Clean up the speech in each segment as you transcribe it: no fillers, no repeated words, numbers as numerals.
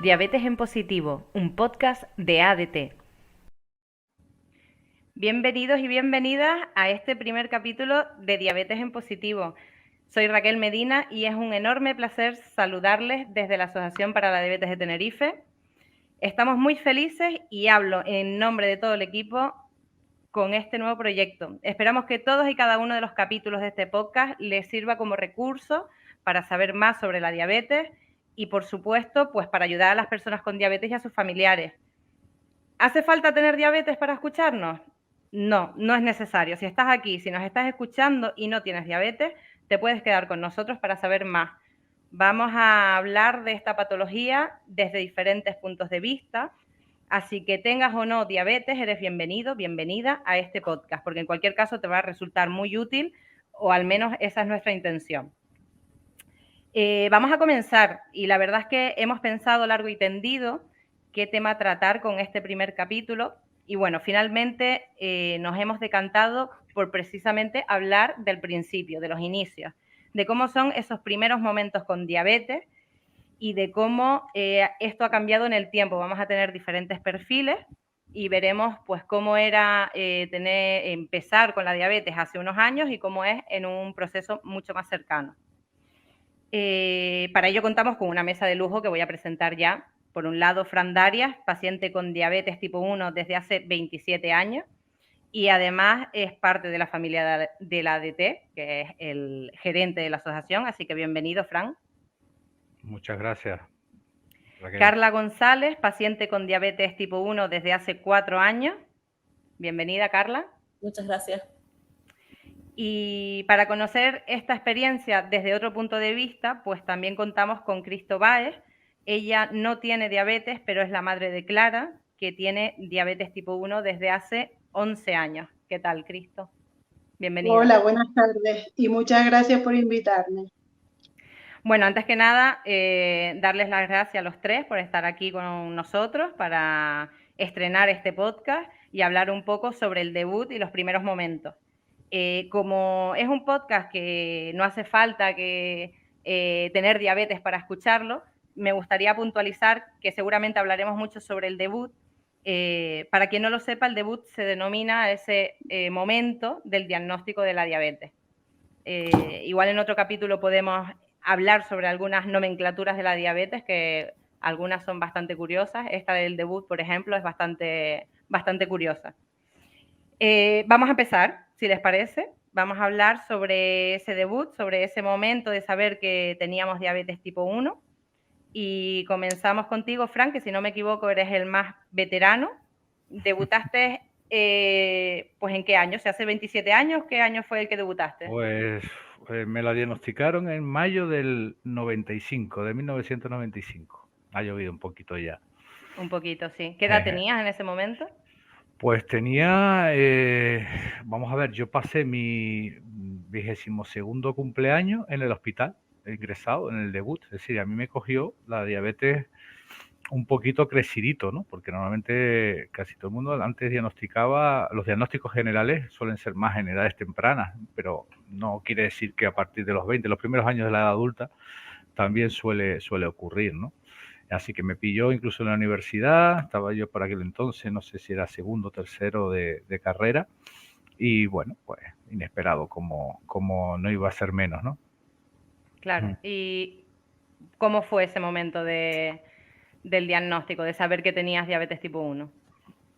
Diabetes en Positivo, un podcast de ADT. Bienvenidos y bienvenidas a este primer capítulo de Diabetes en Positivo. Soy Raquel Medina y es un enorme placer saludarles desde la Asociación para la Diabetes de Tenerife. Estamos muy felices y hablo en nombre de todo el equipo con este nuevo proyecto. Esperamos que todos y cada uno de los capítulos de este podcast les sirva como recurso para saber más sobre la diabetes y, por supuesto, pues para ayudar a las personas con diabetes y a sus familiares. ¿Hace falta tener diabetes para escucharnos? No, no es necesario. Si estás aquí, si nos estás escuchando y no tienes diabetes, te puedes quedar con nosotros para saber más. Vamos a hablar de esta patología desde diferentes puntos de vista, así que tengas o no diabetes, eres bienvenido, bienvenida a este podcast, porque en cualquier caso te va a resultar muy útil, o al menos esa es nuestra intención. Vamos a comenzar, y la verdad es que hemos pensado largo y tendido qué tema tratar con este primer capítulo, y bueno, finalmente nos hemos decantado por precisamente hablar del principio, de los inicios, de cómo son esos primeros momentos con diabetes y de cómo esto ha cambiado en el tiempo. Vamos a tener diferentes perfiles y veremos pues cómo era empezar con la diabetes hace unos años y cómo es en un proceso mucho más cercano. Para ello contamos con una mesa de lujo que voy a presentar ya. Por un lado, Fran Darias, paciente con diabetes tipo 1 desde hace 27 años y además es parte de la familia de la ADT, que es el gerente de la asociación, así que bienvenido, Fran. Muchas gracias, Raquel. Carla González, paciente con diabetes tipo 1 desde hace 4 años. Bienvenida, Carla. Muchas gracias. Y para conocer esta experiencia desde otro punto de vista, pues también contamos con Cristo Báez. Ella no tiene diabetes, pero es la madre de Clara, que tiene diabetes tipo 1 desde hace 11 años. ¿Qué tal, Cristo? Bienvenida. Hola, buenas tardes y muchas gracias por invitarme. Bueno, antes que nada, darles las gracias a los tres por estar aquí con nosotros para estrenar este podcast y hablar un poco sobre el debut y los primeros momentos. Como es un podcast que no hace falta que tener diabetes para escucharlo, me gustaría puntualizar que seguramente hablaremos mucho sobre el debut. Para quien no lo sepa, el debut se denomina ese momento del diagnóstico de la diabetes. Igual en otro capítulo podemos hablar sobre algunas nomenclaturas de la diabetes, que algunas son bastante curiosas. Esta del debut, por ejemplo, es bastante curiosa. Vamos a empezar, si les parece. Vamos a hablar sobre ese debut, sobre ese momento de saber que teníamos diabetes tipo 1. Y comenzamos contigo, Frank, que si no me equivoco eres el más veterano. Debutaste, pues ¿en qué año? ¿Se hace 27 años? ¿Qué año fue el que debutaste? Pues me la diagnosticaron en mayo del 95, de 1995. Ha llovido un poquito ya. Un poquito, sí. ¿Qué edad tenías en ese momento? Pues tenía, vamos a ver, yo pasé mi 22º cumpleaños en el hospital, ingresado en el debut. Es decir, a mí me cogió la diabetes un poquito crecidito, ¿no? Porque normalmente casi todo el mundo antes diagnosticaba, los diagnósticos generales suelen ser más en edades tempranas, pero no quiere decir que a partir de los 20, los primeros años de la edad adulta, también suele ocurrir, ¿no? Así que me pilló incluso en la universidad, estaba yo por aquel entonces, no sé si era segundo o tercero de carrera, y bueno, pues inesperado, como no iba a ser menos, ¿no? Claro. ¿Y cómo fue ese momento del diagnóstico, de saber que tenías diabetes tipo 1?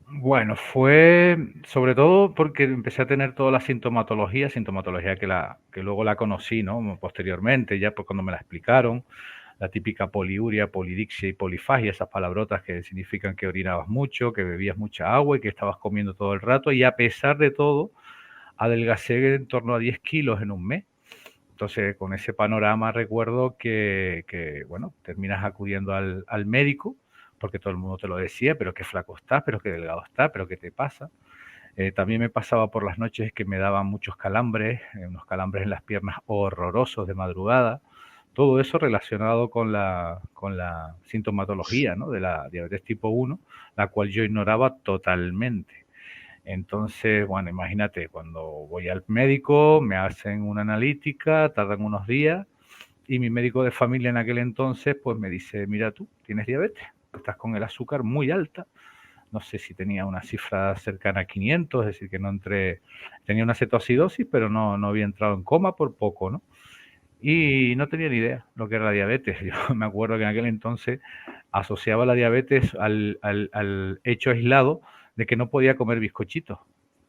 Bueno, fue sobre todo porque empecé a tener toda la sintomatología que luego la conocí, ¿no? Posteriormente, ya pues cuando me la explicaron, la típica poliuria, polidixia y polifagia, esas palabrotas que significan que orinabas mucho, que bebías mucha agua y que estabas comiendo todo el rato, y a pesar de todo, adelgacé en torno a 10 kilos en un mes. Entonces, con ese panorama recuerdo que bueno, terminas acudiendo al médico, porque todo el mundo te lo decía, pero qué flaco estás, pero qué delgado estás, pero qué te pasa. También me pasaba por las noches que me daban muchos calambres, unos calambres en las piernas horrorosos de madrugada. Todo eso relacionado con la sintomatología, ¿no?, de la diabetes tipo 1, la cual yo ignoraba totalmente. Entonces, bueno, imagínate, cuando voy al médico, me hacen una analítica, tardan unos días Y mi médico de familia en aquel entonces pues me dice, mira tú, tienes diabetes, estás con el azúcar muy alta. No sé si tenía una cifra cercana a 500, es decir, que no entré, tenía una cetoacidosis, pero no había entrado en coma por poco, ¿no? Y no tenía ni idea lo que era la diabetes. Yo me acuerdo que en aquel entonces asociaba la diabetes al hecho aislado de que no podía comer bizcochitos.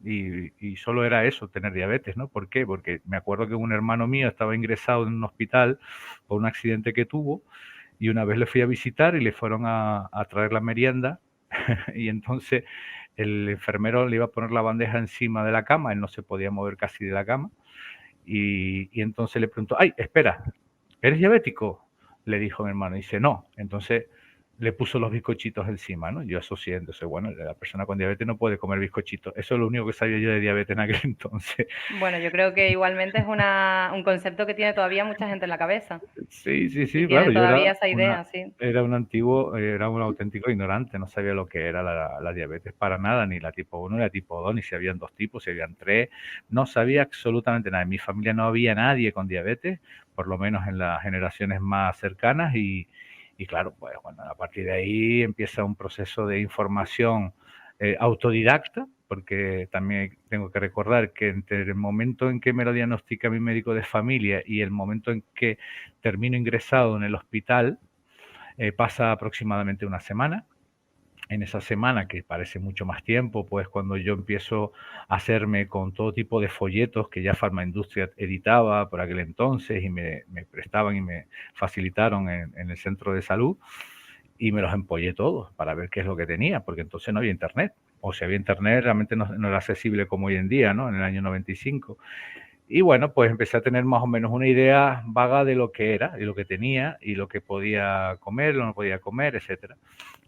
Y solo era eso, tener diabetes, ¿no? ¿Por qué? Porque me acuerdo que un hermano mío estaba ingresado en un hospital por un accidente que tuvo y una vez le fui a visitar y le fueron a traer la merienda y entonces el enfermero le iba a poner la bandeja encima de la cama, él no se podía mover casi de la cama y entonces le preguntó, ay, espera, ¿eres diabético? Le dijo mi hermano, y dice, no. Entonces le puso los bizcochitos encima, ¿no? Yo asocié, entonces, bueno, la persona con diabetes no puede comer bizcochitos. Eso es lo único que sabía yo de diabetes en aquel entonces. Bueno, yo creo que igualmente es un concepto que tiene todavía mucha gente en la cabeza Sí, y claro, tienen yo todavía esa idea, sí. era un auténtico ignorante, no sabía lo que era la diabetes para nada, ni la tipo 1 ni la tipo 2, ni si habían 2 tipos, si habían 3, no sabía absolutamente nada. En mi familia no había nadie con diabetes, por lo menos en las generaciones más cercanas y claro, pues bueno, a partir de ahí empieza un proceso de información autodidacta, porque también tengo que recordar que entre el momento en que me lo diagnostica mi médico de familia y el momento en que termino ingresado en el hospital, pasa aproximadamente una semana. En esa semana, que parece mucho más tiempo, pues cuando yo empiezo a hacerme con todo tipo de folletos que ya Farmaindustria editaba por aquel entonces y me prestaban y me facilitaron en el centro de salud, y me los empollé todos para ver qué es lo que tenía, porque entonces no había internet. O si había internet, realmente no era accesible como hoy en día, ¿no? En el año 95. Y bueno, pues empecé a tener más o menos una idea vaga de lo que era y lo que tenía y lo que podía comer, lo que no podía comer, etcétera.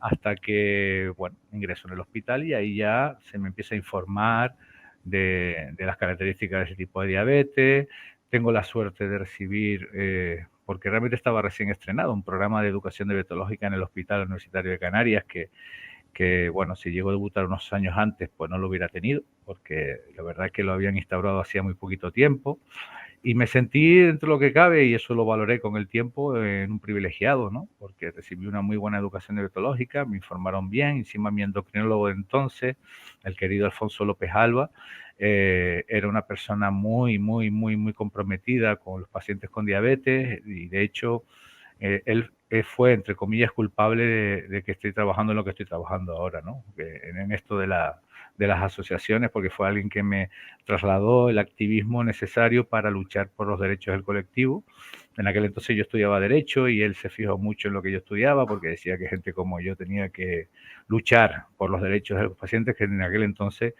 Hasta que, bueno, ingreso en el hospital y ahí ya se me empieza a informar de las características de ese tipo de diabetes. Tengo la suerte de recibir, porque realmente estaba recién estrenado, un programa de educación diabetológica en el Hospital Universitario de Canarias que, bueno, si llego a debutar unos años antes, pues no lo hubiera tenido, porque la verdad es que lo habían instaurado hacía muy poquito tiempo. Y me sentí, dentro de lo que cabe, y eso lo valoré con el tiempo, en un privilegiado, ¿no? Porque recibí una muy buena educación diabetológica, me informaron bien, encima mi endocrinólogo de entonces, el querido Alfonso López Alba, era una persona muy comprometida con los pacientes con diabetes y de hecho él fue, entre comillas, culpable de que estoy trabajando en lo que estoy trabajando ahora, ¿no? En esto de las asociaciones, porque fue alguien que me trasladó el activismo necesario para luchar por los derechos del colectivo. En aquel entonces yo estudiaba Derecho y él se fijó mucho en lo que yo estudiaba porque decía que gente como yo tenía que luchar por los derechos de los pacientes, que en aquel entonces,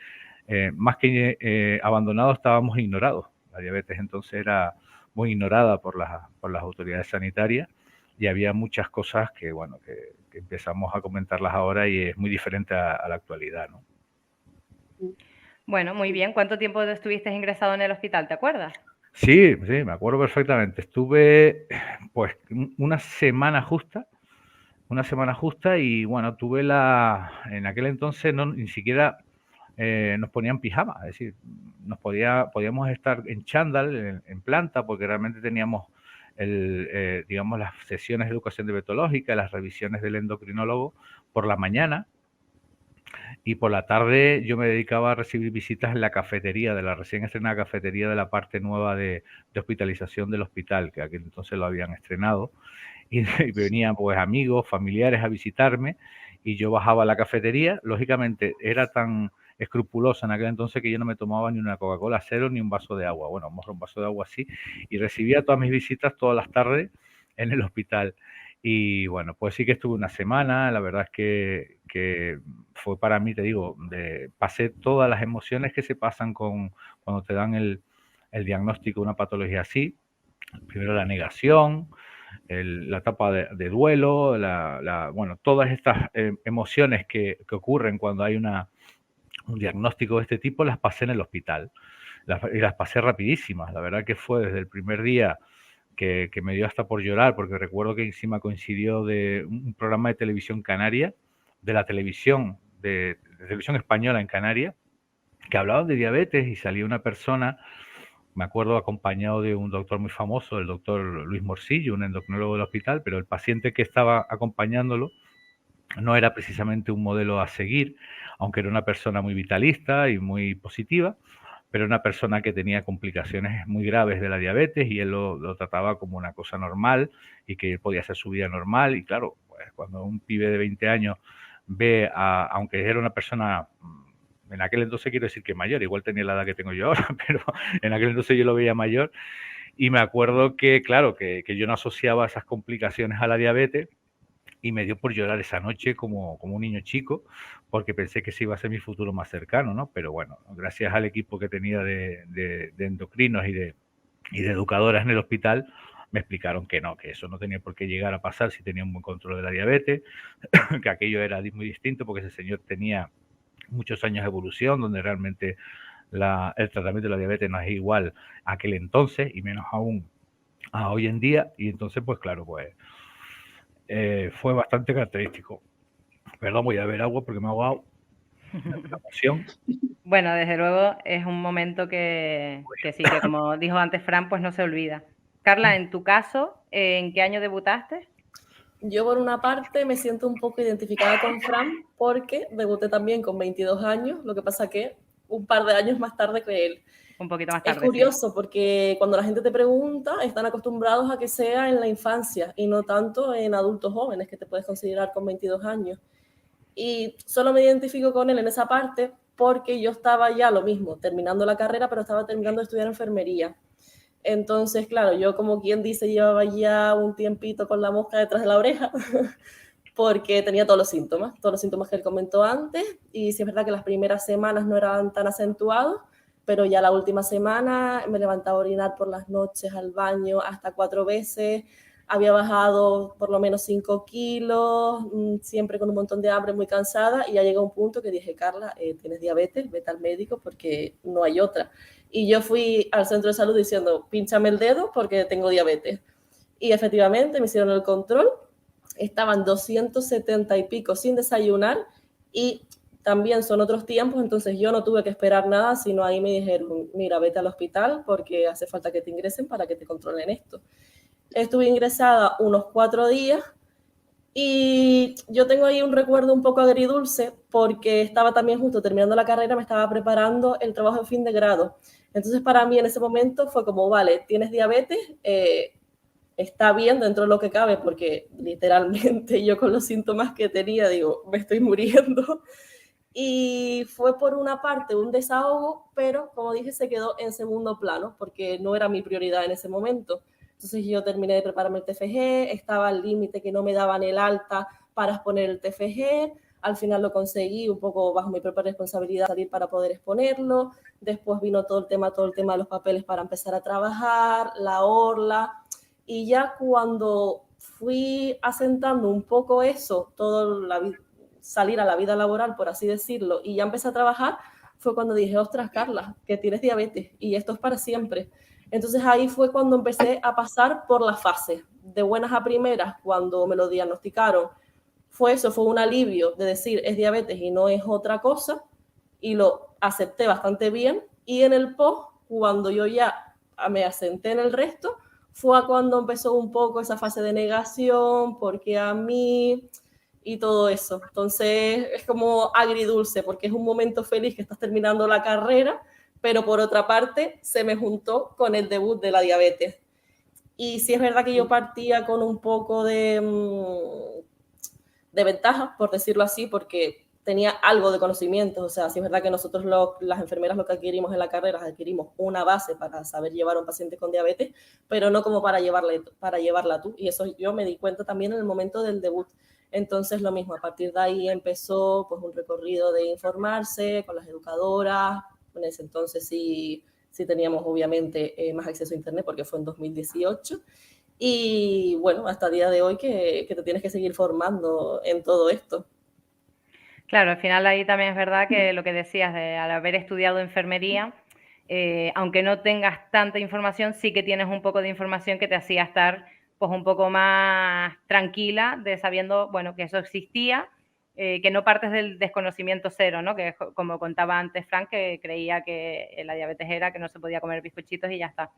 más que abandonados, estábamos ignorados. La diabetes entonces era muy ignorada por las autoridades sanitarias y había muchas cosas que, bueno, que empezamos a comentarlas ahora y es muy diferente a la actualidad, ¿no? Bueno, muy bien. ¿Cuánto tiempo estuviste ingresado en el hospital, te acuerdas? Sí, me acuerdo perfectamente. Estuve, pues, una semana justa y, bueno, en aquel entonces ni siquiera nos ponían pijama, es decir, podíamos estar en chándal, en planta, porque realmente teníamos digamos, las sesiones de educación diabetológica, las revisiones del endocrinólogo por la mañana, y por la tarde yo me dedicaba a recibir visitas en la cafetería, de la recién estrenada cafetería de la parte nueva de hospitalización del hospital, que aquel entonces lo habían estrenado, y venían pues amigos, familiares a visitarme, y yo bajaba a la cafetería. Lógicamente era tan escrupulosa en aquel entonces que yo no me tomaba ni una Coca-Cola cero ni un vaso de agua. Bueno, un vaso de agua sí, y recibía todas mis visitas todas las tardes en el hospital. Y bueno, pues sí que estuve una semana, la verdad es que fue para mí, te digo, pasé todas las emociones que se pasan cuando te dan el diagnóstico de una patología así. Primero la negación, la etapa de duelo, bueno, todas estas emociones que ocurren cuando hay un diagnóstico de este tipo, las pasé en el hospital. Y las pasé rapidísimas. La verdad que fue desde el primer día que me dio hasta por llorar, porque recuerdo que encima coincidió de un programa de televisión canaria, de la televisión, de televisión española en Canarias, que hablaban de diabetes y salía una persona me acuerdo acompañado de un doctor muy famoso, el doctor Luis Morcillo, un endocrinólogo del hospital, pero el paciente que estaba acompañándolo no era precisamente un modelo a seguir, aunque era una persona muy vitalista y muy positiva, pero una persona que tenía complicaciones muy graves de la diabetes y él lo trataba como una cosa normal y que podía hacer su vida normal. Y claro, pues cuando un pibe de 20 años ve aunque era una persona, en aquel entonces quiero decir que mayor, igual tenía la edad que tengo yo ahora, pero en aquel entonces yo lo veía mayor y me acuerdo que, claro, que yo no asociaba esas complicaciones a la diabetes y me dio por llorar esa noche como un niño chico, porque pensé que ese iba a ser mi futuro más cercano, ¿no? Pero bueno, gracias al equipo que tenía de endocrinos y de educadoras en el hospital, me explicaron que no, que eso no tenía por qué llegar a pasar si tenía un buen control de la diabetes, que aquello era muy distinto porque ese señor tenía muchos años de evolución, donde realmente el tratamiento de la diabetes no es igual a aquel entonces y menos aún a hoy en día. Y entonces, pues claro, pues fue bastante característico. Perdón, voy a beber agua porque me he ahogado de la emoción. Bueno, desde luego es un momento que sí, que como dijo antes Fran, pues no se olvida. Carla, en tu caso, ¿en qué año debutaste? Yo por una parte me siento un poco identificada con Fran porque debuté también con 22 años, lo que pasa que un par de años más tarde que él. Un poquito más Es tarde, curioso sí. porque cuando la gente te pregunta, están acostumbrados a que sea en la infancia y no tanto en adultos jóvenes, que te puedes considerar con 22 años. Y solo me identifico con él en esa parte porque yo estaba ya lo mismo, terminando la carrera, pero estaba terminando de estudiar enfermería. Entonces, claro, yo como quien dice, llevaba ya un tiempito con la mosca detrás de la oreja, porque tenía todos los síntomas que él comentó antes, y sí es verdad que las primeras semanas no eran tan acentuados, pero ya la última semana me levantaba a orinar por las noches al baño hasta 4 veces, había bajado por lo menos 5 kilos, siempre con un montón de hambre, muy cansada, y ya llegó un punto que dije, Carla, tienes diabetes, vete al médico porque no hay otra. Y yo fui al centro de salud diciendo, pínchame el dedo porque tengo diabetes. Y efectivamente me hicieron el control, estaban 270 y pico sin desayunar y también son otros tiempos, entonces yo no tuve que esperar nada, sino ahí me dijeron, mira, vete al hospital porque hace falta que te ingresen para que te controlen esto. Estuve ingresada unos 4 días y yo tengo ahí un recuerdo un poco agridulce porque estaba también justo terminando la carrera, me estaba preparando el trabajo de fin de grado. Entonces para mí en ese momento fue como, vale, tienes diabetes, está bien dentro de lo que cabe, porque literalmente yo con los síntomas que tenía, digo, me estoy muriendo. Y fue por una parte un desahogo, pero como dije, se quedó en segundo plano, porque no era mi prioridad en ese momento. Entonces yo terminé de prepararme el TFG, estaba al límite que no me daban el alta para exponer el TFG, al final lo conseguí un poco bajo mi propia responsabilidad salir para poder exponerlo, después vino todo el tema de los papeles para empezar a trabajar, la orla, y ya cuando fui asentando un poco eso, salir a la vida laboral, por así decirlo, y ya empecé a trabajar, fue cuando dije, ostras, Carla, que tienes diabetes y esto es para siempre. Entonces ahí fue cuando empecé a pasar por las fases. De buenas a primeras, cuando me lo diagnosticaron, fue un alivio de decir, es diabetes y no es otra cosa, y lo acepté bastante bien. Y en el post, cuando yo ya me asenté en el resto, fue cuando empezó un poco esa fase de negación, porque a mí y todo eso. Entonces es como agridulce, porque es un momento feliz que estás terminando la carrera, pero por otra parte se me juntó con el debut de la diabetes. Y sí es verdad que yo partía con un poco de ventaja, por decirlo así, porque tenía algo de conocimiento. O sea, sí es verdad que nosotros las enfermeras lo que adquirimos en la carrera, adquirimos una base para saber llevar a un paciente con diabetes, pero no como para llevarla tú. Y eso yo me di cuenta también en el momento del debut. Entonces lo mismo, a partir de ahí empezó pues un recorrido de informarse con las educadoras. En ese entonces sí teníamos obviamente más acceso a internet porque fue en 2018. Y bueno, hasta el día de hoy que te tienes que seguir formando en todo esto. Claro, al final ahí también es verdad que lo que decías, al haber estudiado enfermería, aunque no tengas tanta información, sí que tienes un poco de información que te hacía estar pues un poco más tranquila de sabiendo, bueno, que eso existía que no partes del desconocimiento cero, ¿no? Que como contaba antes Frank, que creía que la diabetes era que no se podía comer bizcochitos y ya está.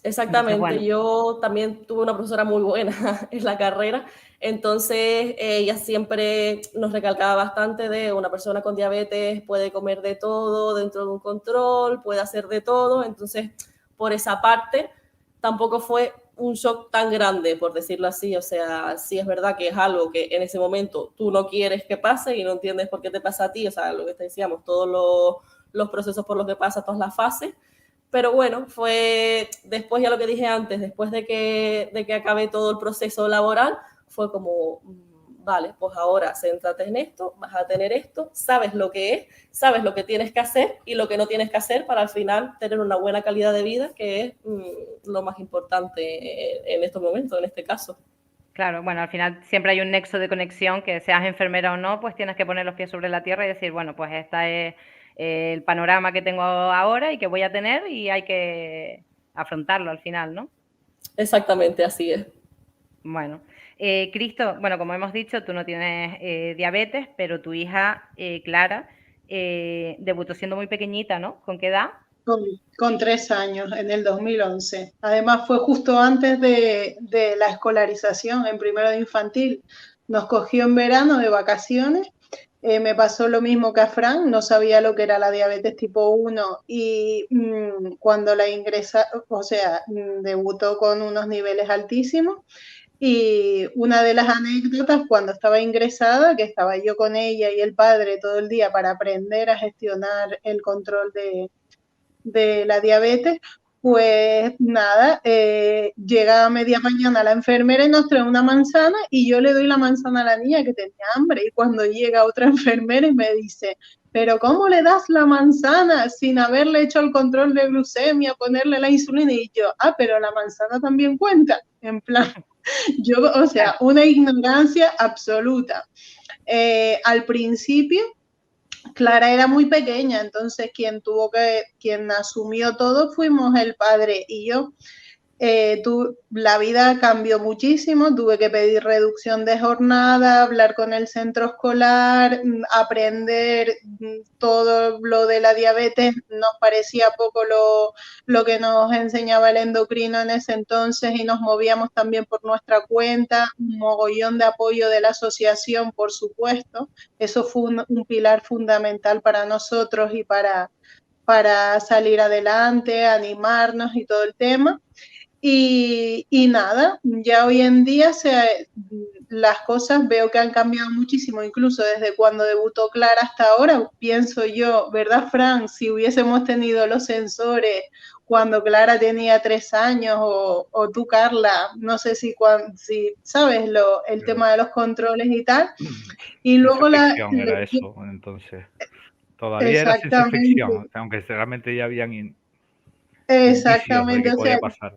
Exactamente, Entonces, bueno. Yo también tuve una profesora muy buena en la carrera, entonces ella siempre nos recalcaba bastante de una persona con diabetes puede comer de todo dentro de un control, puede hacer de todo, entonces por esa parte tampoco fue un shock tan grande, por decirlo así, o sea, sí es verdad que es algo que en ese momento tú no quieres que pase y no entiendes por qué te pasa a ti, o sea, lo que te decíamos, todos los procesos por los que pasa, todas las fases. Pero bueno, fue después, ya lo que dije antes, después de que acabé todo el proceso laboral, fue como, vale, pues ahora céntrate en esto, vas a tener esto, sabes lo que es, sabes lo que tienes que hacer y lo que no tienes que hacer para al final tener una buena calidad de vida, que es lo más importante en estos momentos, en este caso. Claro, bueno, al final siempre hay un nexo de conexión, que seas enfermera o no, pues tienes que poner los pies sobre la tierra y decir, bueno, pues esta es el panorama que tengo ahora y que voy a tener y hay que afrontarlo al final, ¿no? Exactamente, así es. Bueno, Cristo, bueno, como hemos dicho, tú no tienes diabetes, pero tu hija Clara debutó siendo muy pequeñita, ¿no? ¿Con qué edad? Con 3 años, en el 2011. Además fue justo antes de la escolarización en primero de infantil. Nos cogió en verano de vacaciones. Me pasó lo mismo que a Fran, no sabía lo que era la diabetes tipo 1 y cuando la ingresa, o sea, debutó con unos niveles altísimos. Y una de las anécdotas, cuando estaba ingresada, que estaba yo con ella y el padre todo el día para aprender a gestionar el control de la diabetes, pues nada, llega a media mañana la enfermera y nos trae una manzana y yo le doy la manzana a la niña que tenía hambre y cuando llega otra enfermera y me dice, pero ¿cómo le das la manzana sin haberle hecho el control de glucemia, ponerle la insulina? Y yo, pero la manzana también cuenta, en plan, yo, o sea, una ignorancia absoluta. Al principio Clara era muy pequeña, entonces quien asumió todo fuimos el padre y yo. La vida cambió muchísimo, tuve que pedir reducción de jornada, hablar con el centro escolar, aprender todo lo de la diabetes. Nos parecía poco lo que nos enseñaba el endocrino en ese entonces y nos movíamos también por nuestra cuenta, un mogollón de apoyo de la asociación, por supuesto. Eso fue un pilar fundamental para nosotros y para salir adelante, animarnos y todo el tema. Y nada, ya hoy en día las cosas veo que han cambiado muchísimo, incluso desde cuando debutó Clara hasta ahora. Pienso yo, ¿verdad, Fran? Si hubiésemos tenido los sensores cuando Clara tenía 3 años o tú, Carla, no sé si sabes el tema de los controles y tal. Y luego ficción era eso, entonces. Todavía era ciencia ficción, aunque realmente ya habían exactamente, de que podía pasar.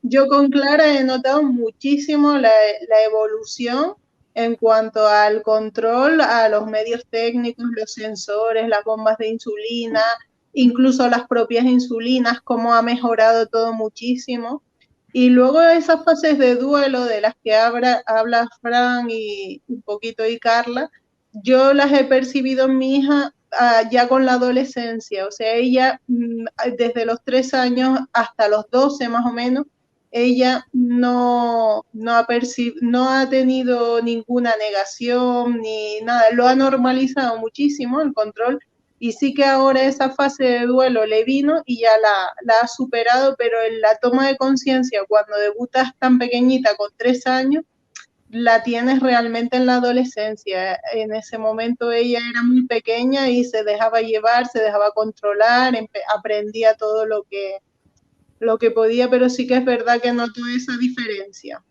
Yo con Clara he notado muchísimo la evolución en cuanto al control, a los medios técnicos, los sensores, las bombas de insulina, incluso las propias insulinas, cómo ha mejorado todo muchísimo. Y luego esas fases de duelo de las que habla Fran y un poquito y Carla, yo las he percibido en mi hija ya con la adolescencia, o sea, ella desde los 3 años hasta los 12 más o menos, ella no ha tenido ninguna negación ni nada, lo ha normalizado muchísimo el control y sí que ahora esa fase de duelo le vino y ya la ha superado, pero en la toma de conciencia cuando debutas tan pequeñita con 3 años, la tienes realmente en la adolescencia. En ese momento ella era muy pequeña y se dejaba llevar, se dejaba controlar, aprendía todo lo que podía, pero sí que es verdad que noto esa diferencia.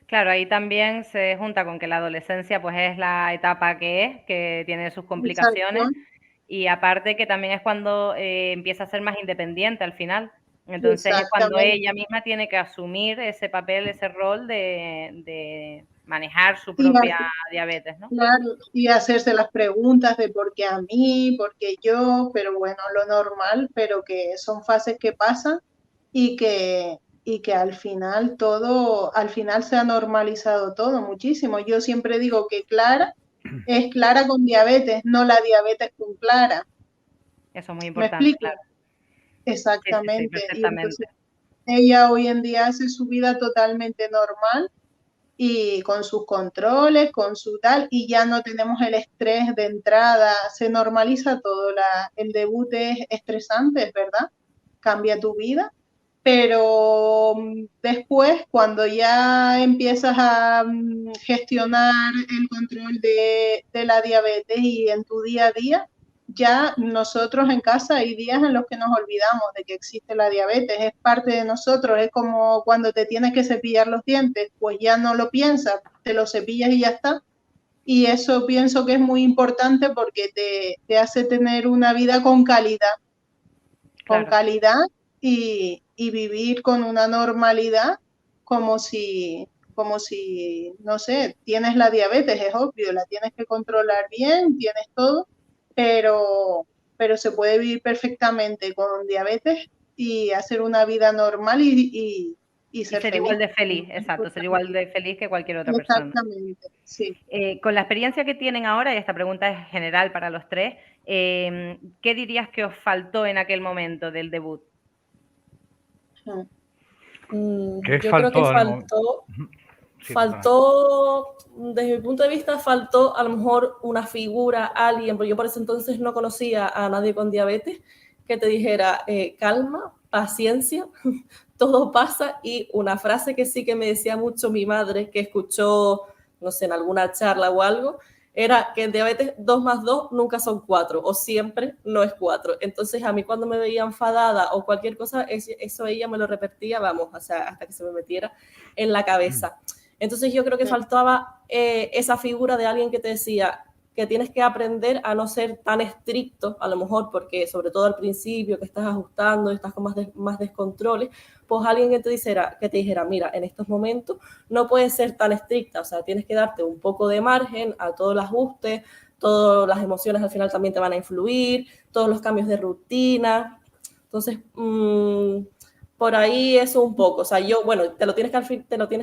Claro, ahí también se junta con que la adolescencia pues es la etapa que tiene sus complicaciones. Exacto. Y aparte que también es cuando empieza a ser más independiente al final. Entonces es cuando ella misma tiene que asumir ese papel, ese rol de manejar su propia diabetes, ¿no? Claro, y hacerse las preguntas de por qué a mí, por qué yo, pero bueno, lo normal, pero que son fases que pasan y que al final se ha normalizado todo muchísimo. Yo siempre digo que Clara es clara con diabetes, no la diabetes con clara. Eso es muy ¿Me importante, explico? claro. Sí, Exactamente. Y perfectamente. entonces ella hoy en día hace su vida totalmente normal y con sus controles, con su tal, y ya no tenemos el estrés de entrada, se normaliza todo. El debut es estresante, es verdad, cambia tu vida, pero después, cuando ya empiezas a gestionar el control de la diabetes y en tu día a día, ya nosotros en casa hay días en los que nos olvidamos de que existe la diabetes, es parte de nosotros, es como cuando te tienes que cepillar los dientes, pues ya no lo piensas, te lo cepillas y ya está. Y eso pienso que es muy importante porque te hace tener una vida con Claro. calidad y vivir con una normalidad como si, no sé, tienes la diabetes, es obvio, la tienes que controlar bien, tienes todo, pero se puede vivir perfectamente con diabetes y hacer una vida normal y Y ser ser igual feliz. de feliz, exacto, ser igual de feliz que cualquier otra persona. Exactamente, sí. Con la experiencia que tienen ahora, y esta pregunta es general para los tres, ¿qué dirías que os faltó en aquel momento del debut? ¿Qué Yo creo que faltó al momento? Sí, perdona. desde mi punto de vista, faltó a lo mejor una figura, alguien, porque yo por ese entonces no conocía a nadie con diabetes, que te dijera calma, paciencia, todo pasa. Y una frase que sí que me decía mucho mi madre, que escuchó, no sé, en alguna charla o algo, era que en diabetes 2 más 2 nunca son 4, o siempre no es 4. Entonces a mí cuando me veía enfadada o cualquier cosa, eso ella me lo repetía, vamos, o sea, hasta que se me metiera en la cabeza. Entonces yo creo que faltaba esa figura de alguien que te decía que tienes que aprender a no ser tan estricto, a lo mejor porque sobre todo al principio que estás ajustando, estás con más descontroles, pues alguien que te dijera, mira, en estos momentos no puedes ser tan estricta, o sea, tienes que darte un poco de margen a todo el ajuste, todas las emociones al final también te van a influir, todos los cambios de rutina. Entonces, por ahí eso un poco. O sea, bueno, te lo tienes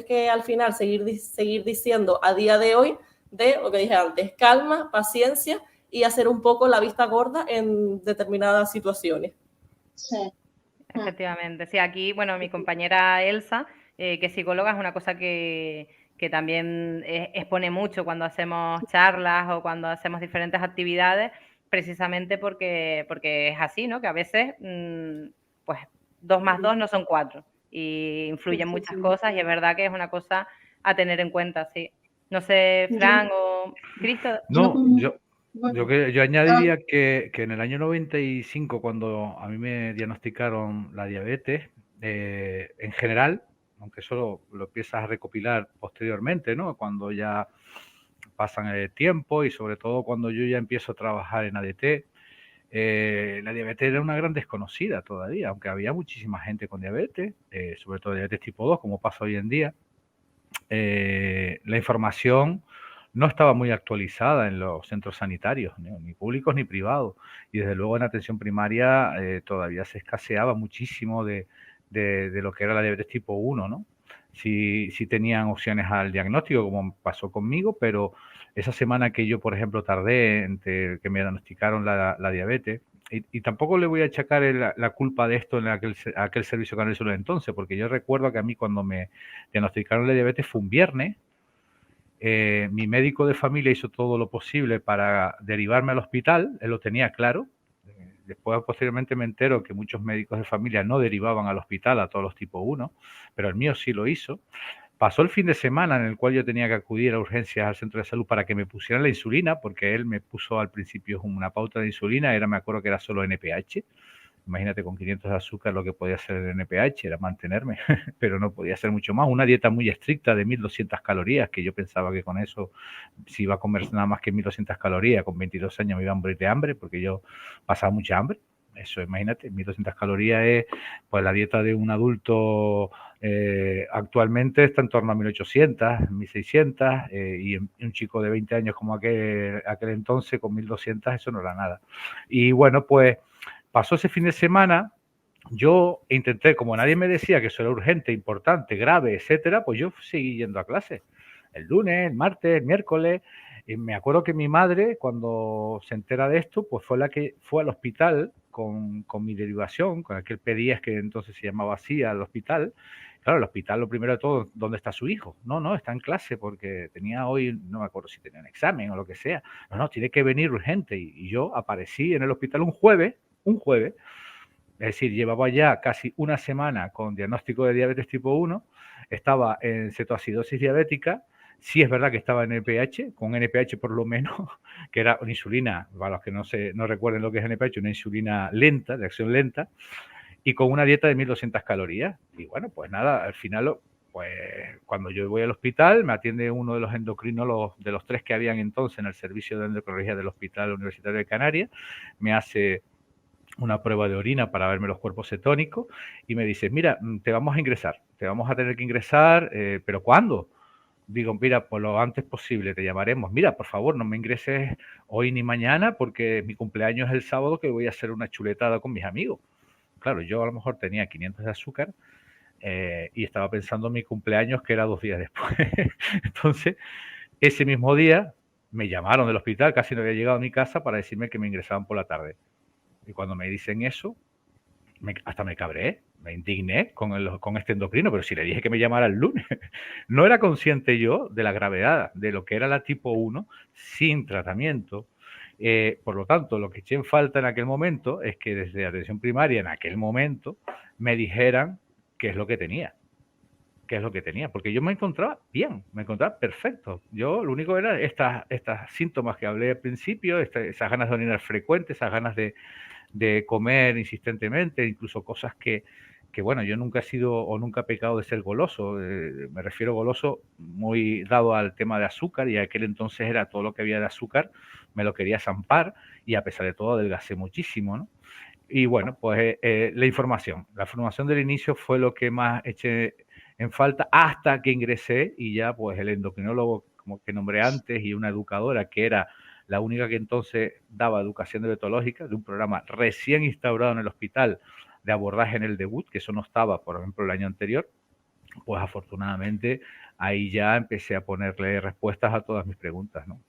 que al final seguir diciendo a día de hoy de lo que dije antes, calma, paciencia y hacer un poco la vista gorda en determinadas situaciones. Sí. Efectivamente, sí, aquí, bueno, mi compañera Elsa, que es psicóloga, es una cosa que también expone mucho cuando hacemos charlas o cuando hacemos diferentes actividades, precisamente porque es así, ¿no? Que a veces, pues, 2 más 2 no son 4 y influyen muchas cosas y es verdad que es una cosa a tener en cuenta, sí. No sé, Fran o Cristo. No, Bueno, yo añadiría que en el año 95, cuando a mí me diagnosticaron la diabetes, en general, aunque eso lo empiezas a recopilar posteriormente, ¿no? Cuando ya pasan el tiempo y sobre todo cuando yo ya empiezo a trabajar en ADT, la diabetes era una gran desconocida todavía, aunque había muchísima gente con diabetes, sobre todo diabetes tipo 2, como pasa hoy en día. La información no estaba muy actualizada en los centros sanitarios, ni públicos ni privados, y desde luego en atención primaria todavía se escaseaba muchísimo de lo que era la diabetes tipo 1, ¿no? Sí tenían opciones al diagnóstico, como pasó conmigo, pero esa semana que yo, por ejemplo, tardé entre que me diagnosticaron la diabetes, y tampoco le voy a achacar la culpa de esto en aquel servicio canal solo entonces, porque yo recuerdo que a mí cuando me diagnosticaron la diabetes fue un viernes. Mi médico de familia hizo todo lo posible para derivarme al hospital, él lo tenía claro. Después, posteriormente, me entero que muchos médicos de familia no derivaban al hospital a todos los tipo 1, pero el mío sí lo hizo. Pasó el fin de semana en el cual yo tenía que acudir a urgencias al centro de salud para que me pusieran la insulina, porque él me puso al principio una pauta de insulina, me acuerdo que era solo NPH. Imagínate con 500 de azúcar lo que podía hacer el NPH, era mantenerme, pero no podía hacer mucho más. Una dieta muy estricta de 1.200 calorías, que yo pensaba que con eso, si iba a comer nada más que 1.200 calorías, con 22 años me iba a morir de hambre, porque yo pasaba mucha hambre. Eso, imagínate, 1.200 calorías es pues la dieta de un adulto actualmente está en torno a 1.800, 1.600, y un chico de 20 años como aquel entonces con 1.200, eso no era nada. Y bueno, pues pasó ese fin de semana, yo intenté, como nadie me decía que eso era urgente, importante, grave, etcétera, pues yo seguí yendo a clase. El lunes, el martes, el miércoles, Y me acuerdo que mi madre, cuando se entera de esto, pues fue la que fue al hospital con mi derivación, con aquel PDIES que entonces se llamaba así, al hospital. Claro, el hospital, lo primero de todo, ¿dónde está su hijo? No, está en clase porque tenía hoy, no me acuerdo si tenía un examen o lo que sea. No, tiene que venir urgente. Y yo aparecí en el hospital un jueves, es decir, llevaba ya casi una semana con diagnóstico de diabetes tipo 1, estaba en cetoacidosis diabética. Sí es verdad que estaba en NPH, con NPH por lo menos, que era una insulina, para los que no recuerden lo que es NPH, una insulina lenta, de acción lenta, y con una dieta de 1.200 calorías. Y bueno, pues nada, al final, pues cuando yo voy al hospital, me atiende uno de los endocrinólogos, de los 3 que habían entonces en el servicio de endocrinología del Hospital Universitario de Canarias, me hace una prueba de orina para verme los cuerpos cetónicos y me dice, mira, te vamos a ingresar, te vamos a tener que ingresar, ¿pero cuándo? Digo, mira, por lo antes posible te llamaremos. Mira, por favor, no me ingreses hoy ni mañana porque mi cumpleaños es el sábado que voy a hacer una chuletada con mis amigos. Claro, yo a lo mejor tenía 500 de azúcar y estaba pensando en mi cumpleaños que era 2 días después. Entonces, ese mismo día me llamaron del hospital, casi no había llegado a mi casa para decirme que me ingresaban por la tarde. Y cuando me dicen eso, hasta me cabré, me indigné con este endocrino, pero si le dije que me llamara el lunes. No era consciente yo de la gravedad de lo que era la tipo 1 sin tratamiento. Por lo tanto, lo que eché en falta en aquel momento es que desde atención primaria, en aquel momento, me dijeran qué es lo que tenía. Porque yo me encontraba bien, me encontraba perfecto. Yo lo único era estas síntomas que hablé al principio, esas ganas de orinar frecuentes, esas ganas de comer insistentemente, incluso cosas que bueno, yo nunca he sido o nunca he pecado de ser goloso, me refiero goloso muy dado al tema de azúcar, y aquel entonces era todo lo que había de azúcar, me lo quería zampar y a pesar de todo adelgacé muchísimo, ¿no? Y bueno, pues la información del inicio fue lo que más eché en falta hasta que ingresé y ya pues el endocrinólogo como que nombré antes y una educadora que era la única que entonces daba educación diabetológica de un programa recién instaurado en el hospital de abordaje en el debut, que eso no estaba, por ejemplo, el año anterior, pues afortunadamente ahí ya empecé a ponerle respuestas a todas mis preguntas, ¿no?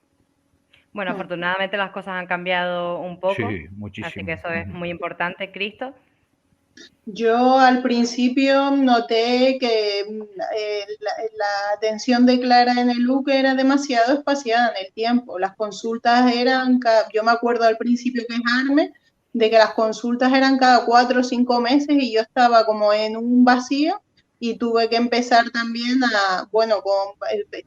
Bueno, afortunadamente las cosas han cambiado un poco, sí, muchísimo. Así que eso es muy importante. Cristo. Yo al principio noté que la atención de Clara en el UC era demasiado espaciada en el tiempo. Las consultas eran, yo me acuerdo al principio quejarme de que las consultas eran cada 4 o 5 meses y yo estaba como en un vacío y tuve que empezar también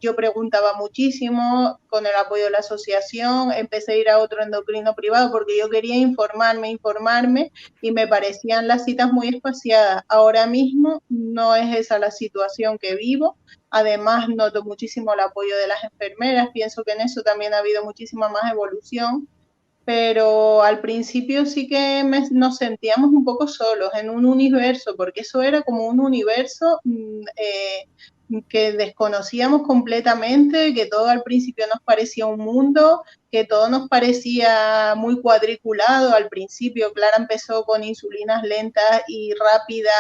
yo preguntaba muchísimo con el apoyo de la asociación, empecé a ir a otro endocrino privado porque yo quería informarme y me parecían las citas muy espaciadas. Ahora mismo no es esa la situación que vivo. Además, noto muchísimo el apoyo de las enfermeras, pienso que en eso también ha habido muchísima más evolución, pero al principio sí que nos sentíamos un poco solos en un universo, porque eso era como un universo que desconocíamos completamente, que todo al principio nos parecía un mundo, que todo nos parecía muy cuadriculado. Al principio Clara empezó con insulinas lentas y rápidas,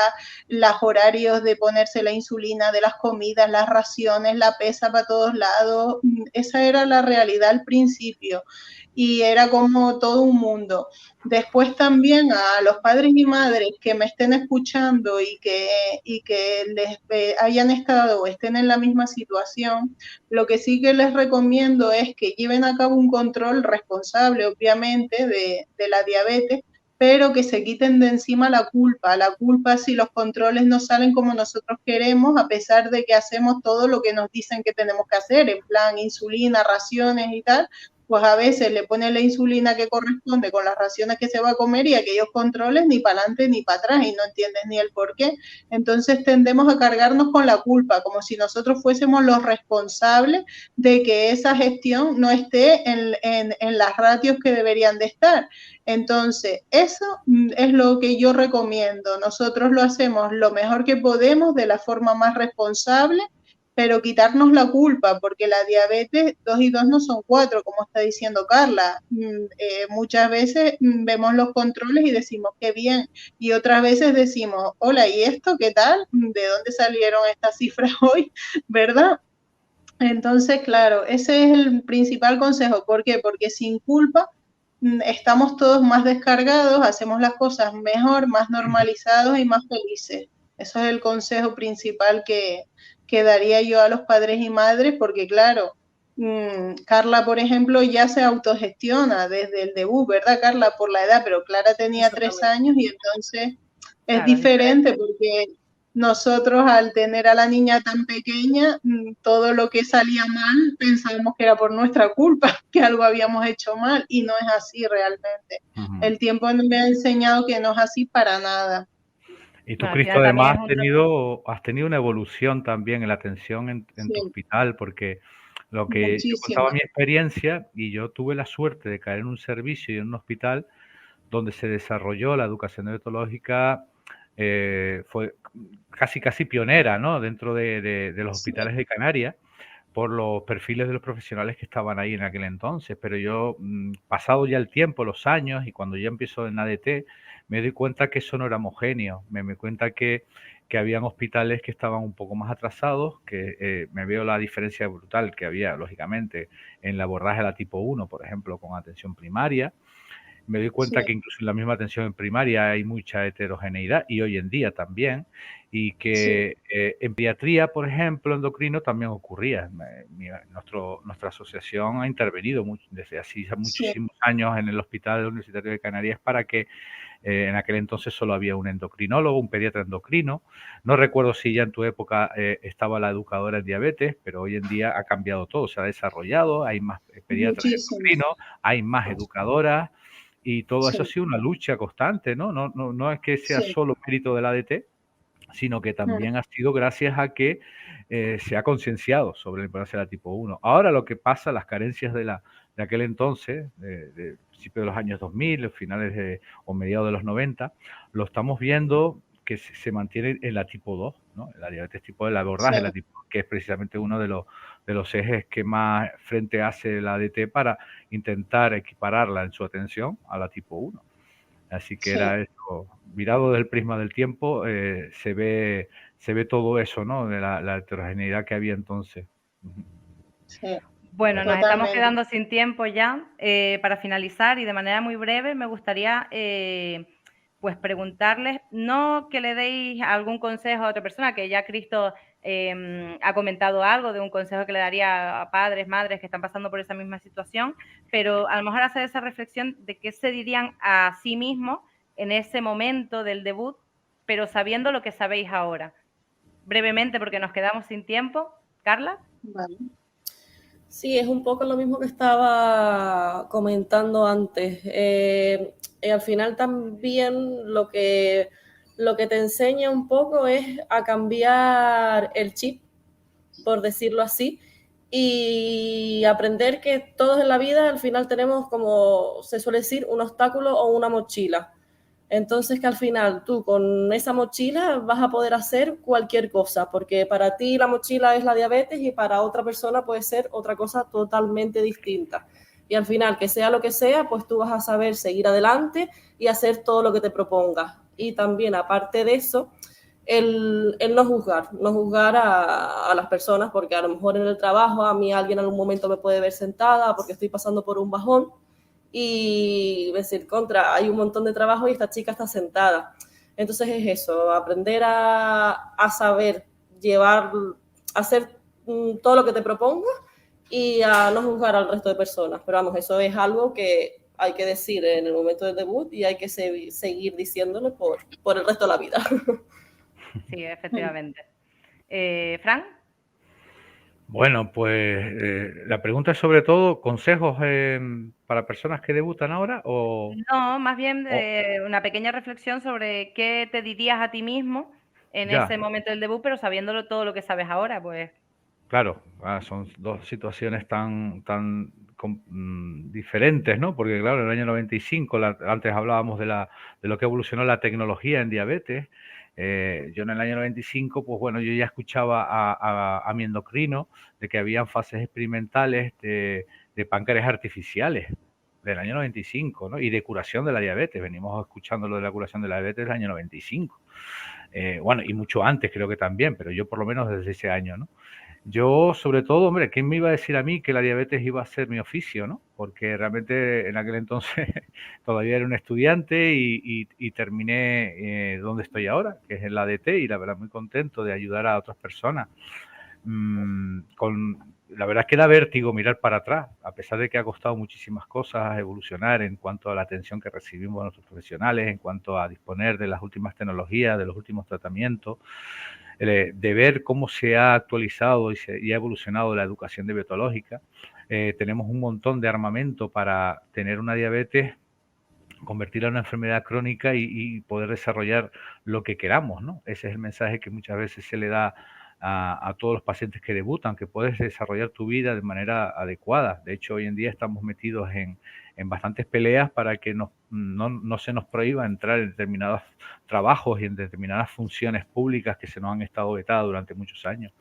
los horarios de ponerse la insulina, de las comidas, las raciones, la pesa para todos lados, esa era la realidad al principio. Y era como todo un mundo. Después también a los padres y madres que me estén escuchando y que les hayan estado o estén en la misma situación, lo que sí que les recomiendo es que lleven a cabo un control responsable, obviamente, de la diabetes, pero que se quiten de encima la culpa si los controles no salen como nosotros queremos, a pesar de que hacemos todo lo que nos dicen que tenemos que hacer, en plan insulina, raciones y tal, pues a veces le ponen la insulina que corresponde con las raciones que se va a comer y aquellos controles ni para adelante ni para atrás y no entiendes ni el por qué. Entonces tendemos a cargarnos con la culpa, como si nosotros fuésemos los responsables de que esa gestión no esté en las ratios que deberían de estar. Entonces, eso es lo que yo recomiendo. Nosotros lo hacemos lo mejor que podemos, de la forma más responsable, pero quitarnos la culpa, porque la diabetes 2 y 2 no son 4, como está diciendo Carla. Muchas veces vemos los controles y decimos qué bien, y otras veces decimos, hola, ¿y esto qué tal? ¿De dónde salieron estas cifras hoy? ¿Verdad? Entonces, claro, ese es el principal consejo. ¿Por qué? Porque sin culpa estamos todos más descargados, hacemos las cosas mejor, más normalizados y más felices. Eso es el consejo principal que daría yo a los padres y madres, porque claro, Carla, por ejemplo, ya se autogestiona desde el debut, ¿verdad, Carla? Por la edad, pero Clara tenía 3 años y entonces es Claro, diferente porque nosotros al tener a la niña tan pequeña, todo lo que salía mal pensábamos que era por nuestra culpa, que algo habíamos hecho mal y no es así realmente. El tiempo me ha enseñado que no es así para nada. Y tú, no, al Cristo, final también además es un trabajo. has tenido una evolución también en la atención en tu Sí, hospital, porque lo que yo contaba muchísimo. mi experiencia, y yo tuve la suerte de caer en un servicio y en un hospital donde se desarrolló la educación etológica, fue casi pionera, ¿no? Dentro de los Sí, hospitales de Canarias, por los perfiles de los profesionales que estaban ahí en aquel entonces. Pero yo, pasado ya el tiempo, los años, y cuando ya empiezo en ADT, me doy cuenta que eso no era homogéneo. Me doy cuenta que habían hospitales que estaban un poco más atrasados, que me veo la diferencia brutal que había, lógicamente, en el abordaje de la tipo 1, por ejemplo, con atención primaria. Me doy cuenta sí, que incluso en la misma atención en primaria hay mucha heterogeneidad, y hoy en día también, y sí, que en pediatría, por ejemplo, endocrino también ocurría. Nuestra asociación ha intervenido desde hace sí, muchísimos años en el Hospital Universitario de Canarias para que en aquel entonces solo había un endocrinólogo, un pediatra endocrino. No recuerdo si ya en tu época estaba la educadora en diabetes, pero hoy en día ha cambiado todo, se ha desarrollado, hay más pediatras muchísimo. endocrinos, hay más educadoras, y todo eso ha Sí, sido una lucha constante, ¿no? No es que sea sí, solo mérito del ADT, sino que también ha sido gracias a que se ha concienciado sobre la importancia de la tipo 1. Ahora lo que pasa, las carencias de aquel entonces, de principios de los años 2000, finales o mediados de los 90, lo estamos viendo que se mantiene en la tipo 2, ¿no? La diabetes tipo 2, el abordaje de la sí, tipo 2, que es precisamente uno de los ejes que más frente hace la ADT para intentar equipararla en su atención a la tipo 1. Así que sí, era eso, mirado desde el prisma del tiempo, se ve todo eso, ¿no? De la heterogeneidad que había entonces. Ujú. sí, Bueno, nos estamos totalmente. quedando sin tiempo ya. Para finalizar y de manera muy breve, me gustaría pues preguntarles, no que le deis algún consejo a otra persona, que ya Cristo ha comentado algo de un consejo que le daría a padres, madres que están pasando por esa misma situación, pero a lo mejor hacer esa reflexión de qué se dirían a sí mismos en ese momento del debut, pero sabiendo lo que sabéis ahora. Brevemente, porque nos quedamos sin tiempo. Carla. Vale. Sí, es un poco lo mismo que estaba comentando antes. Al final también lo que te enseña un poco es a cambiar el chip, por decirlo así, y aprender que todos en la vida al final tenemos, como se suele decir, un obstáculo o una mochila. Entonces que al final tú con esa mochila vas a poder hacer cualquier cosa, porque para ti la mochila es la diabetes y para otra persona puede ser otra cosa totalmente distinta. Y al final, que sea lo que sea, pues tú vas a saber seguir adelante y hacer todo lo que te propongas. Y también, aparte de eso, el no juzgar a las personas, porque a lo mejor en el trabajo a mí alguien en algún momento me puede ver sentada porque estoy pasando por un bajón y decir, hay un montón de trabajo y esta chica está sentada. Entonces es eso, aprender a saber llevar, hacer todo lo que te propongas y a no juzgar al resto de personas. Pero vamos, eso es algo que hay que decir en el momento del debut y hay que seguir diciéndolo por el resto de la vida. Sí, efectivamente. Fran. Bueno, pues la pregunta es sobre todo consejos para personas que debutan ahora No, más bien o- una pequeña reflexión sobre qué te dirías a ti mismo en ya. ese momento del debut, pero sabiéndolo todo lo que sabes ahora, pues Claro, son dos situaciones diferentes, ¿no? Porque claro, en el año 95, antes hablábamos de lo que evolucionó la tecnología en diabetes. Yo en el año 95, pues bueno, yo ya escuchaba a mi endocrino de que habían fases experimentales de páncreas artificiales del año 95, ¿no? Y de curación de la diabetes. Venimos escuchando lo de la curación de la diabetes del año 95. Bueno, y mucho antes creo que también, pero yo por lo menos desde ese año, ¿no? Yo, sobre todo, hombre, ¿quién me iba a decir a mí que la diabetes iba a ser mi oficio, ¿no? Porque realmente en aquel entonces todavía era un estudiante y terminé donde estoy ahora, que es en la ADT, y la verdad muy contento de ayudar a otras personas. La verdad es que da vértigo mirar para atrás, a pesar de que ha costado muchísimas cosas evolucionar en cuanto a la atención que recibimos de nuestros profesionales, en cuanto a disponer de las últimas tecnologías, de los últimos tratamientos, de ver cómo se ha actualizado y ha evolucionado la educación diabetológica. Tenemos un montón de armamento para tener una diabetes, convertirla en una enfermedad crónica y poder desarrollar lo que queramos, ¿no? Ese es el mensaje que muchas veces se le da a todos los pacientes que debutan, que puedes desarrollar tu vida de manera adecuada. De hecho, hoy en día estamos metidos en bastantes peleas para que no se nos prohíba entrar en determinados trabajos y en determinadas funciones públicas que se nos han estado vetadas durante muchos años.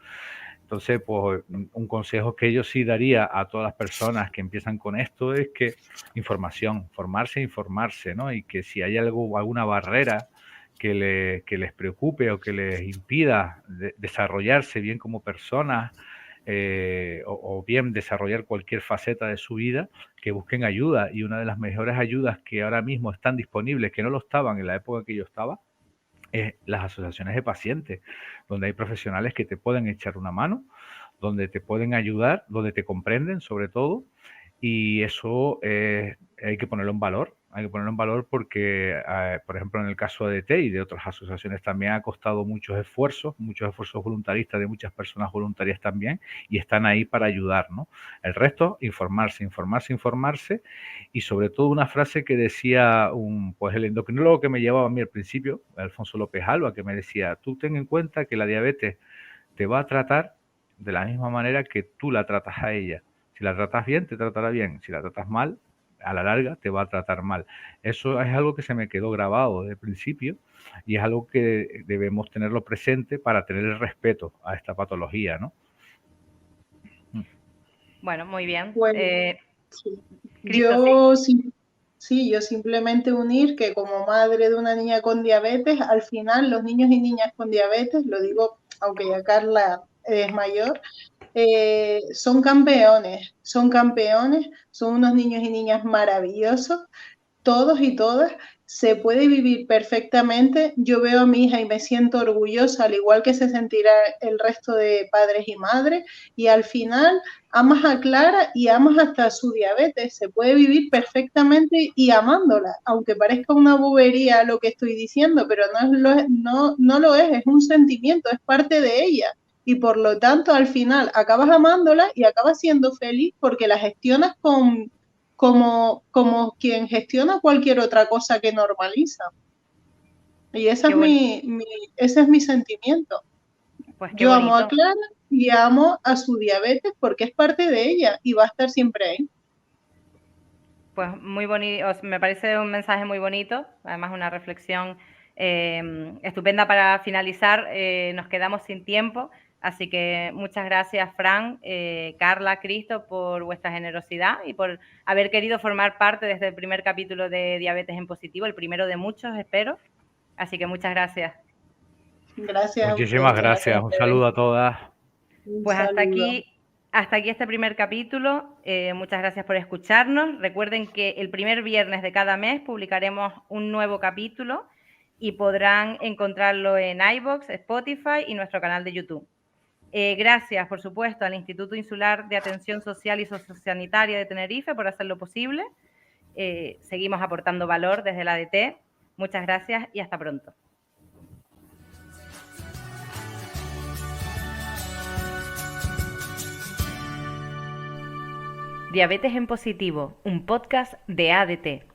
Entonces, pues un consejo que yo sí daría a todas las personas que empiezan con esto es que información, informarse, ¿no? Y que si hay alguna barrera que les preocupe o que les impida desarrollarse bien como personas o bien desarrollar cualquier faceta de su vida, que busquen ayuda. Y una de las mejores ayudas que ahora mismo están disponibles, que no lo estaban en la época que yo estaba, las asociaciones de pacientes, donde hay profesionales que te pueden echar una mano, donde te pueden ayudar, donde te comprenden sobre todo, y eso hay que ponerlo en valor. Hay que ponerlo en valor porque, por ejemplo, en el caso de ADT y de otras asociaciones también ha costado muchos esfuerzos voluntaristas de muchas personas voluntarias también, y están ahí para ayudar, ¿no? El resto, informarse, y sobre todo una frase que decía pues el endocrinólogo que me llevaba a mí al principio, Alfonso López Alba, que me decía: tú ten en cuenta que la diabetes te va a tratar de la misma manera que tú la tratas a ella. Si la tratas bien, te tratará bien. Si la tratas mal, a la larga te va a tratar mal. Eso es algo que se me quedó grabado desde el principio y es algo que debemos tenerlo presente para tener el respeto a esta patología, ¿no? Bueno, muy bien. Bueno, sí. Cristo, Yo simplemente unir que como madre de una niña con diabetes, al final los niños y niñas con diabetes, lo digo aunque ya Carla es mayor, son campeones, son unos niños y niñas maravillosos, todos y todas. Se puede vivir perfectamente. Yo veo a mi hija y me siento orgullosa, al igual que se sentirá el resto de padres y madres, y al final amas a Clara y amas hasta su diabetes. Se puede vivir perfectamente y amándola, aunque parezca una bobería lo que estoy diciendo, pero no lo es un sentimiento, es parte de ella. Y por lo tanto, al final acabas amándola y acabas siendo feliz porque la gestionas como quien gestiona cualquier otra cosa que normaliza. Y ese es mi sentimiento. pues qué Yo amo a bonito. Clara y amo a su diabetes porque es parte de ella y va a estar siempre ahí. Pues muy bonito, me parece un mensaje muy bonito, además una reflexión estupenda para finalizar. Nos quedamos sin tiempo, así que muchas gracias, Fran, Carla, Cristo, por vuestra generosidad y por haber querido formar parte desde el primer capítulo de Diabetes en Positivo, el primero de muchos, espero. Así que muchas gracias. Gracias a Muchísimas ustedes. gracias. Un saludo a todas. Un Pues saludo. hasta aquí este primer capítulo. Muchas gracias por escucharnos. Recuerden que el primer viernes de cada mes publicaremos un nuevo capítulo y podrán encontrarlo en iVoox, Spotify y nuestro canal de YouTube. Gracias, por supuesto, al Instituto Insular de Atención Social y Sociosanitaria de Tenerife por hacerlo posible. Seguimos aportando valor desde la ADT. Muchas gracias y hasta pronto. Diabetes en Positivo, un podcast de ADT.